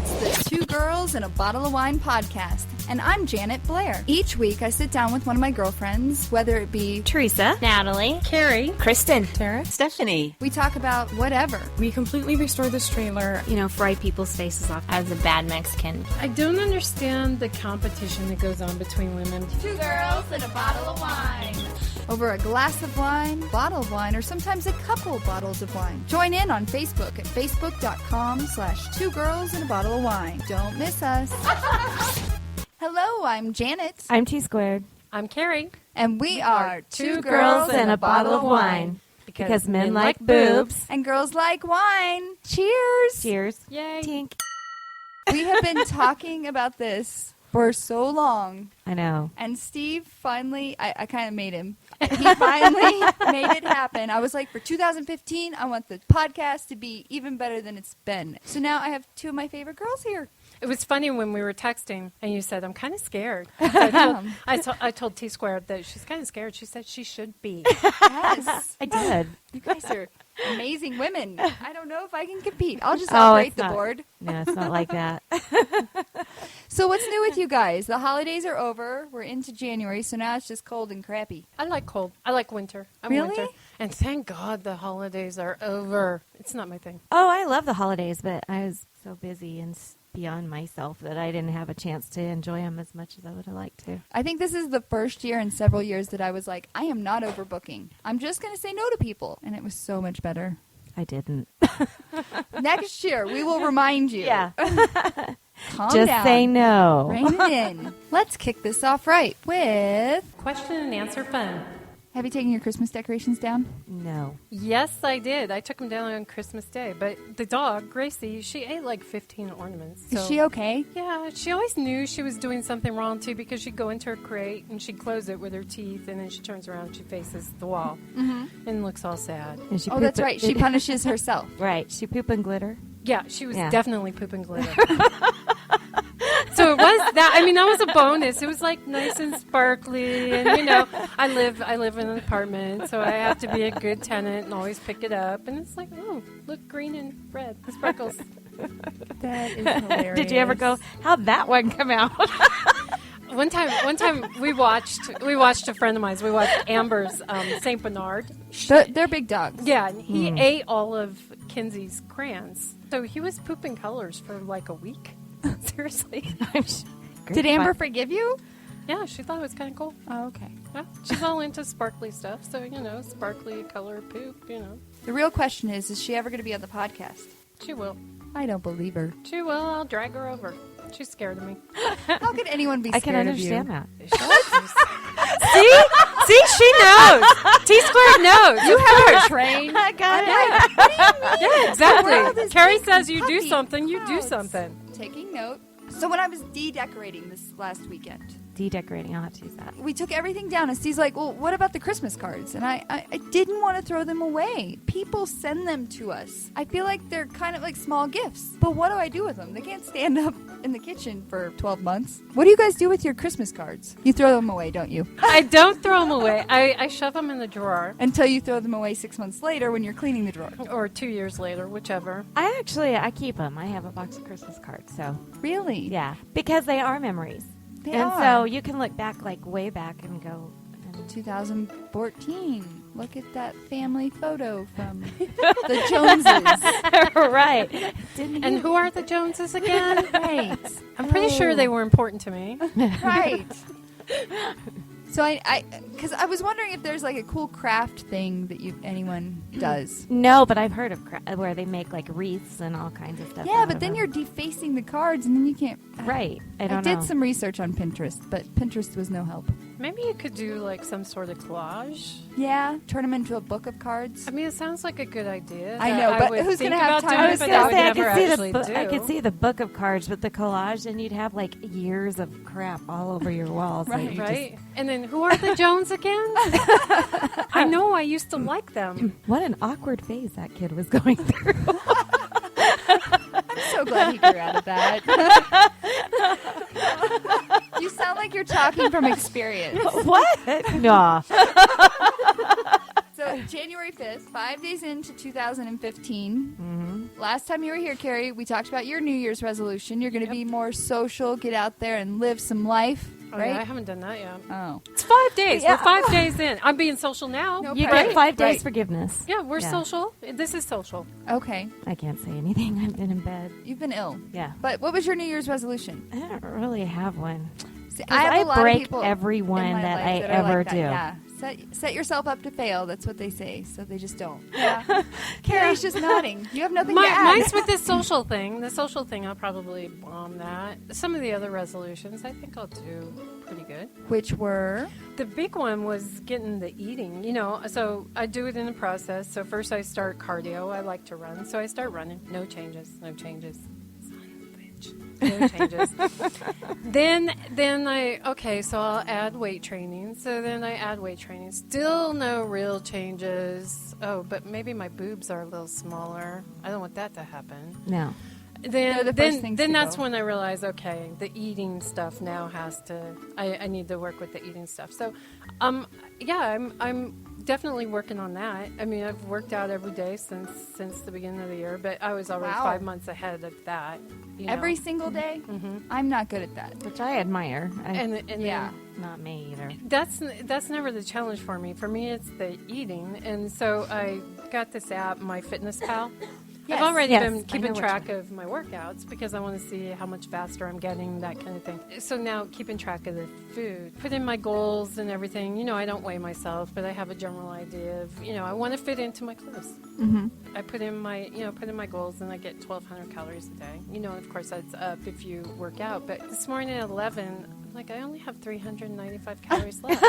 It's the Two Girls and a Bottle of Wine podcast, and I'm Janet Blair. Each week, I sit down with one of my girlfriends, whether it be Teresa, Natalie, Carrie, Kristen, Tara, Stephanie. We talk about whatever. We completely restore this trailer. fry people's faces off as a bad Mexican. I don't understand the competition that goes on between women. Two girls and a bottle of wine. Over a glass of wine, bottle of wine, or sometimes a couple bottles of wine. Join in on Facebook at facebook.com/2girlsandabottle-of-wine. Don't miss us. Hello, I'm Janet. I'm T-Squared. I'm Carrie. And we are Two girls and a bottle of wine. Because men like boobs. And girls like wine. Cheers. Cheers. Yay. Tink. We have been talking about this for so long. I know. And Steve finally, I kind of made him. He finally made it happen. I was like, for 2015, I want the podcast to be even better than it's been. So now I have two of my favorite girls here. It was funny when we were texting and you said, I'm kind of scared. I told T-Squared that she's kind of scared. She said she should be. Yes. I did. You guys are amazing women. I don't know if I can compete. I'll just operate the board. No, it's not like that. So what's new with you guys? The holidays are over. We're into January, so now it's just cold and crappy. I like cold. I like winter. I'm Really? winter. And thank God the holidays are over. It's not my thing. Oh, I love the holidays, but I was so busy and beyond myself that I didn't have a chance to enjoy them as much as I would have liked to. I think this is the first year in several years that I was like, I am not overbooking. I'm just going to say no to people. And it was so much better. I didn't. Next year, we will remind you. Yeah. Calm Just down. say no. Rein it in. Let's kick this off right with... Question and answer fun. Have you taken your Christmas decorations down? No. Yes, I did. I took them down on Christmas Day. But the dog, Gracie, she ate like 15 ornaments. Is she okay? Yeah, she always knew she was doing something wrong, too, because she'd go into her crate and she'd close it with her teeth, and then she turns around and she faces the wall and looks all sad. And she Oh, that's right. She punishes herself. Right. She poop and glitter. Yeah, she was Yeah. definitely pooping glitter. So it was that. I mean, that was a bonus. It was like nice and sparkly, and I live in an apartment, so I have to be a good tenant and always pick it up. And it's like, oh, look, green and red, the sparkles. That is hilarious. Did you ever go, how'd that one come out? One time we watched a friend of mine's. We watched Amber's Saint Bernard. They're big dogs. Yeah, and he ate all of Kinsey's crayons, so he was pooping colors for like a week. Seriously. Did Amber forgive you? Yeah, she thought it was kind of cool. Oh, okay. Yeah, she's all into sparkly stuff, so, sparkly color poop, The real question is she ever going to be on the podcast? She will. I don't believe her. She will. I'll drag her over. She's scared of me. How could anyone be I scared can of you? understand that. See, she knows. T-Squared knows. You have her trained. I got it. What do you mean? Yeah, The world exactly. is Carrie big says you do puppy something, you do crowds. something. Taking note. So when I was de-decorating this last weekend, De-decorating, I'll have to use that. we took everything down, and Steve's like, well, what about the Christmas cards? And I didn't want to throw them away. People send them to us. I feel like they're kind of like small gifts. But what do I do with them? They can't stand up in the kitchen for 12 months. What do you guys do with your Christmas cards? You throw them away, don't you? I don't throw them away. I shove them in the drawer. Until you throw them away 6 months later when you're cleaning the drawer. Or 2 years later, whichever. I keep them. I have a box of Christmas cards, so Really? yeah, because they are memories. They and are. so you can look back, like way back, and go. 2014. Look at that family photo from the Joneses. Right. And who are the Joneses again? Right. I'm pretty sure they were important to me. Right. So because I was wondering if there's like a cool craft thing that anyone does. No, but I've heard of where they make like wreaths and all kinds of stuff. Yeah, out but of then them. you're defacing the cards, and then you can't. Right. I I don't know. did some research on Pinterest, but Pinterest was no help. Maybe you could do like some sort of collage. Yeah, turn them into a book of cards. I mean, it sounds like a good idea. I know, but would who's think gonna have about time doing to it, but say, I I would was never actually do. I could see the book of cards, but the collage, and you'd have like years of crap all over your walls. that Right. you Right? And then who are the Jones again? I know, I used to like them. What an awkward phase that kid was going through. I'm so glad he grew out of that. You sound like you're talking from experience. What? No. So January 5th, 5 days into 2015, last time you were here, Carrie, we talked about your New Year's resolution. You're going to be more social, get out there and live some life, Oh, right? yeah, I haven't done that yet. Oh. It's 5 days. Yeah. We're 5 days in. I'm being social now. No You Right. get 5 days Right. forgiveness. Yeah, we're Yeah. social. This is social. Okay. I can't say anything. I've been in bed. You've been ill. Yeah. But what was your New Year's resolution? I don't really have one. See, I have a lot break of people every one in my that life I that are ever like that. do. Yeah. Set yourself up to fail. That's what they say. So they just don't. Yeah. Carrie's just nodding. You have nothing to add. Mine's with this social thing. The social thing, I'll probably bomb that. Some of the other resolutions, I think I'll do pretty good. Which were? The big one was getting the eating, so I do it in the process. So first I start cardio. I like to run. So I start running. No changes. Son of a bitch. No changes. So I'll add weight training. So then I add weight training. Still no real changes. Oh, but maybe my boobs are a little smaller. I don't want that to happen. No. They're the first things Then to that's go. when I realize, okay, the eating stuff now has to. I need to work with the eating stuff. So, I'm definitely working on that. I mean, I've worked out every day since the beginning of the year, but I was already Wow. 5 months ahead of that. Every single day? I'm not good at that. Which I admire. and Yeah. Not me either. That's never the challenge for me. For me, it's the eating, and so I got this app, My Fitness Pal. Yes. I've already Yes, been I know keeping which track of my workouts because I want to see how much faster I'm getting, that kind of thing. So now keeping track of the food, put in my goals and everything. I don't weigh myself, but I have a general idea of, I want to fit into my clothes. Mm-hmm. I put in my goals and I get 1,200 calories a day. And of course that's up if you work out. But this morning at 11, I'm like, I only have 395 calories left.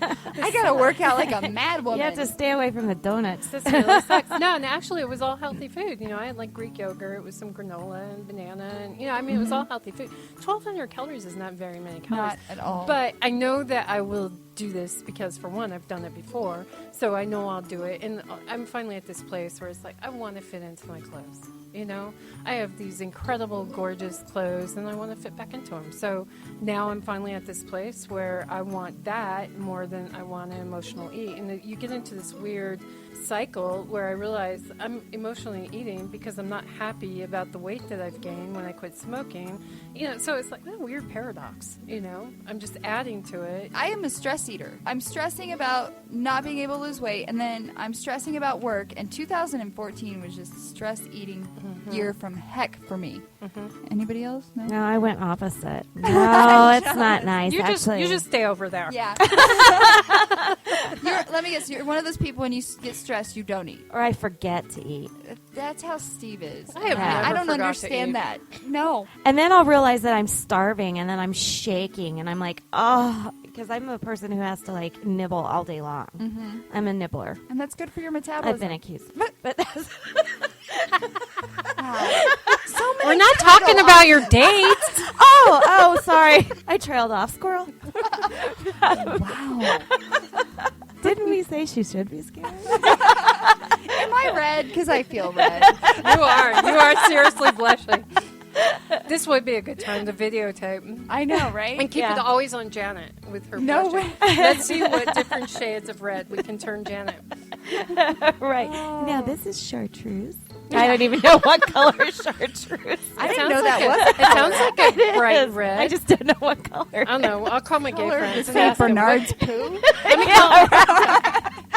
I got to work out like a mad woman. You have to stay away from the donuts. This really sucks. No, and actually it was all healthy food. I had like Greek yogurt with some granola and banana, and it was all healthy food. 1,200 calories is not very many calories. Not at all. But I know that I will do this because, for one, I've done it before, so I know I'll do it. And I'm finally at this place where it's like I want to fit into my clothes. I have these incredible, gorgeous clothes, and I want to fit back into them. So now I'm finally at this place where I want that more than I want to emotional eat. And you get into this weird cycle where I realize I'm emotionally eating because I'm not happy about the weight that I've gained when I quit smoking. So it's like a weird paradox. I'm just adding to it. I am a stress eater. I'm stressing about not being able to lose weight, and then I'm stressing about work. And 2014 was just stress eating year from heck for me. Anybody else? No. No, I went opposite. No, it's not nice, You actually. just stay over there. Yeah. Let me guess. You're one of those people when you get stressed, you don't eat. Or I forget to eat. That's how Steve is. I have Yeah. I never don't forgot to understand eat. that. No. And then I'll realize that I'm starving, and then I'm shaking, and I'm like, oh, because I'm a person who has to, like, nibble all day long. Mm-hmm. I'm a nibbler. And that's good for your metabolism. I've been accused. But that's... So many We're not people talking go about off. your dates. oh, sorry. I trailed off. Squirrel. Wow. Didn't we say she should be scared? Am I red? Because I feel red. You are seriously blushing. This would be a good time to videotape. I know, right? And keep Yeah. it always on Janet with her No blushing. way. Let's see what different shades of red we can turn Janet. Right. Now, this is chartreuse. I don't even know what color chartreuse is. I didn't Sounds know that like was. It sounds like a It bright is. red. I just don't know what color. I don't know. I'll call my gay Color friends to and St. ask them, Bernard's poo.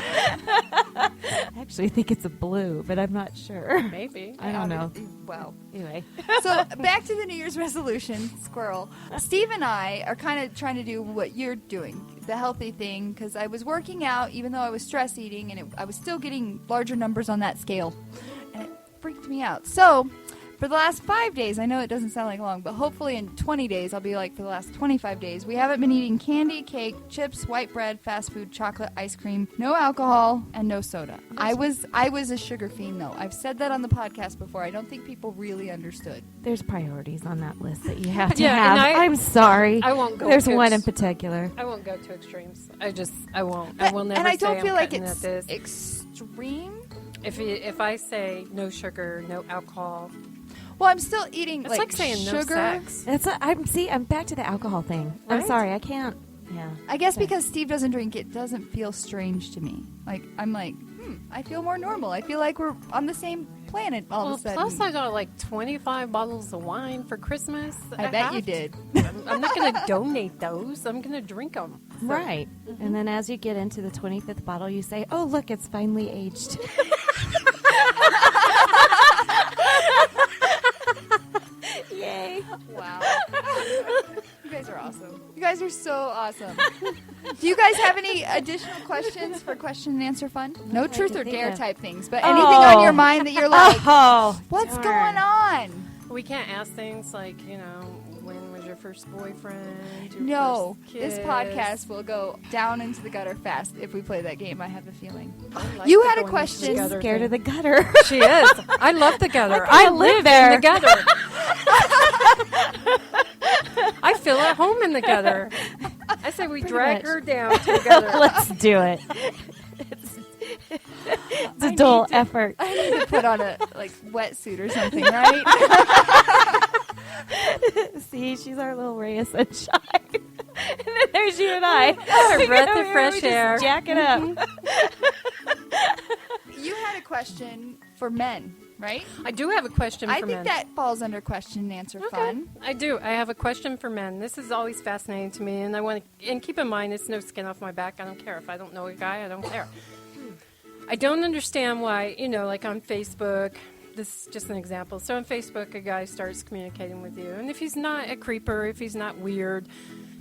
I actually think it's a blue, but I'm not sure. Maybe. I don't know. Well, Anyway. so back to the New Year's resolution, squirrel. Steve and I are kind of trying to do what you're doing, the healthy thing, because I was working out even though I was stress eating, and I was still getting larger numbers on that scale, and it freaked me out. So for the last 5 days, I know it doesn't sound like long, but hopefully in 20 days, I'll be like for the last 25 days, we haven't been eating candy, cake, chips, white bread, fast food, chocolate, ice cream, no alcohol, and no soda. I was a sugar fiend, though. I've said that on the podcast before. I don't think people really understood. There's priorities on that list that you have to Yeah, and have. I'm sorry. I won't go There's to one ex- in particular. I won't go to extremes. I won't. I will never and I say don't feel I'm like cutting it's at this. extreme. If I say no sugar, no alcohol, Well, I'm still eating it's like saying sugar. no sex. I'm back to the alcohol thing. I'm Right? sorry, I can't. Yeah. I guess Okay. because Steve doesn't drink, it doesn't feel strange to me. Like I'm like, I feel more normal. I feel like we're on the same planet all of a sudden. Plus I got like 25 bottles of wine for Christmas. I bet you did. I'm not going to donate those. I'm going to drink them. Right. And then as you get into the 25th bottle, you say, oh, look, it's finally aged. Yay. Wow. You guys are awesome. You guys are so awesome. Do you guys have any additional questions for question and answer fun? No truth or think dare of- type things, but anything on your mind that you're like, Oh, what's darn. going on? We can't ask things like, when was your first boyfriend? Your No, first this kiss? podcast will go down into the gutter fast if we play that game. I have a feeling. I like You the had a going into the question. gutter Scared thing. of the gutter. She is. I love the gutter. I I live live there. in the gutter. I feel at home in the gutter. I say we drag much. her down to the gutter. Let's do it. It's a dull effort. I need to put on a wetsuit or something, right? See, she's our little ray of sunshine. And then there's you and I. A breath of We fresh just air. Jack it up. You had a question for men, right? I do have a question for I think men. that falls under question and answer fun. I do. I have a question for men. This is always fascinating to me, and I want to. And keep in mind, it's no skin off my back. I don't care if I don't know a guy. I don't care. I don't understand why. Like on Facebook. This is just an example. So on Facebook, a guy starts communicating with you, and if he's not a creeper, if he's not weird,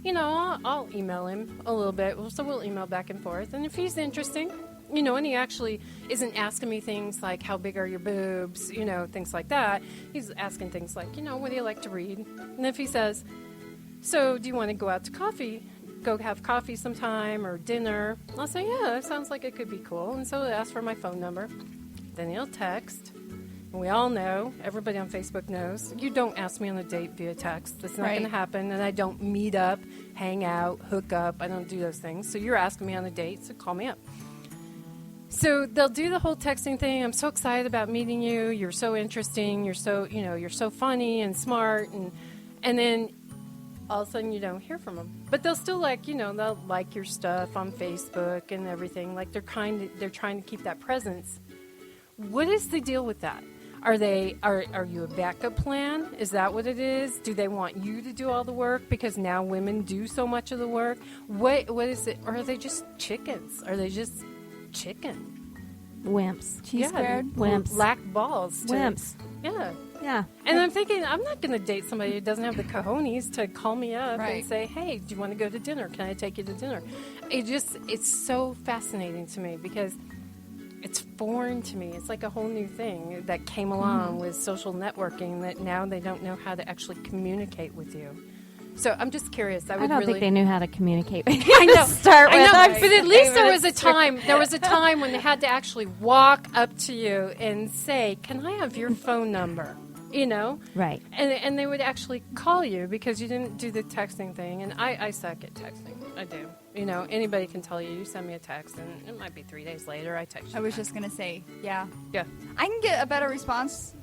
I'll email him a little bit. So we'll email back and forth, and if he's interesting. And he actually isn't asking me things like, how big are your boobs, things like that. He's asking things like, what do you like to read? And if he says, so do you want to go out to coffee, go have coffee sometime or dinner? I'll say, yeah, that sounds like it could be cool. And so he'll ask for my phone number. Then he'll text. And we all know, everybody on Facebook knows, you don't ask me on a date via text. That's not going to happen. And I don't meet up, hang out, hook up. I don't do those things. So you're asking me on a date, so call me up. So they'll do the whole texting thing. I'm so excited about meeting you. You're so interesting. You're so, you're so funny and smart. And then all of a sudden you don't hear from them. But they'll still they'll like your stuff on Facebook and everything. Like they're trying to keep that presence. What is the deal with that? Are you a backup plan? Is that what it is? Do they want you to do all the work because now women do so much of the work? What is it? Or are they just chickens? Are they just chicken? Wimps. T-Squared? Wimps. Lack balls. Wimps. Yeah. Yeah. And I'm thinking, I'm not going to date somebody who doesn't have the cojones to call me up Right. and say, hey, do you want to go to dinner? Can I take you to dinner? It's so fascinating to me because it's foreign to me. It's like a whole new thing that came along with social networking that now they don't know how to actually communicate with you. So I'm just curious. I I don't think they knew how to communicate. I know. Start with. I know, us. but at least there was a time. There was a time when they had to actually walk up to you and say, "Can I have your phone number?" Right. And they would actually call you because you didn't do the texting thing. And I suck at texting. I do. Anybody can tell you send me a text, and it might be 3 days later. I text you. I was back. just going to say, yeah. Yeah. I can get a better response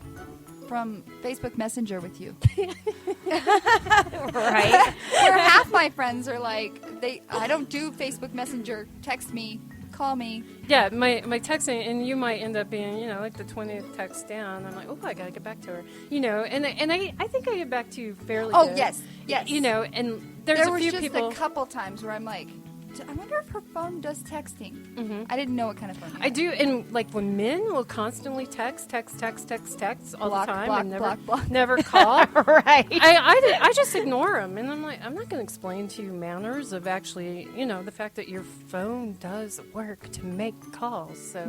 from Facebook Messenger with you. Right. Where half my friends are like, I don't do Facebook Messenger. Text me, call me. Yeah, my texting, and you might end up being, like the 20th text down. I'm like, oh, I got to get back to her. And I think I get back to you fairly Oh, good. yes. And there's There a was few just people. a couple times where I'm like, I wonder if her phone does texting. Mm-hmm. I didn't know what kind of phone. I do, and when men will constantly text all Block, the time block, and block. never call. Right. I just ignore them, and I'm like, I'm not going to explain to you manners of actually, the fact that your phone does work to make calls. So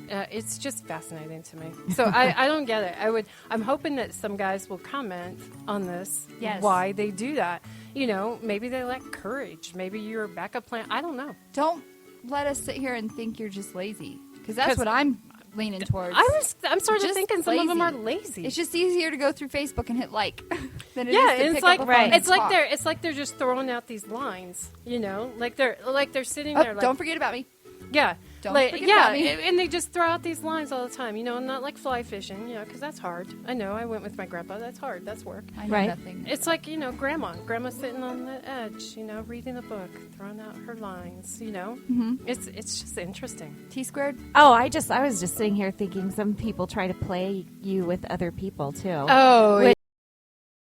it's just fascinating to me. So I don't get it. I'm hoping that some guys will comment on this. Yes. Why they do that. Maybe they lack courage. Maybe you're a backup plan. I don't know. Don't let us sit here and think you're just lazy, because that's 'Cause what I'm leaning towards. I'm sort of Just thinking some of them lazy. are lazy. It's just easier to go through Facebook and hit like than it Yeah, is to and pick it's like up a phone and it's like talk. they're just throwing out these lines, like they're sitting Oh, there. Like, don't forget about me. Yeah. Don't Like, forget yeah, about me. and they just throw out these lines all the time, not like fly fishing, because that's hard. I know, I went with my grandpa. That's hard. That's work. I know Right. nothing. It's like, grandma sitting on the edge, reading a book, throwing out her lines, Mm-hmm. It's just interesting. T-Squared? Oh, I was just sitting here thinking some people try to play you with other people too. Oh,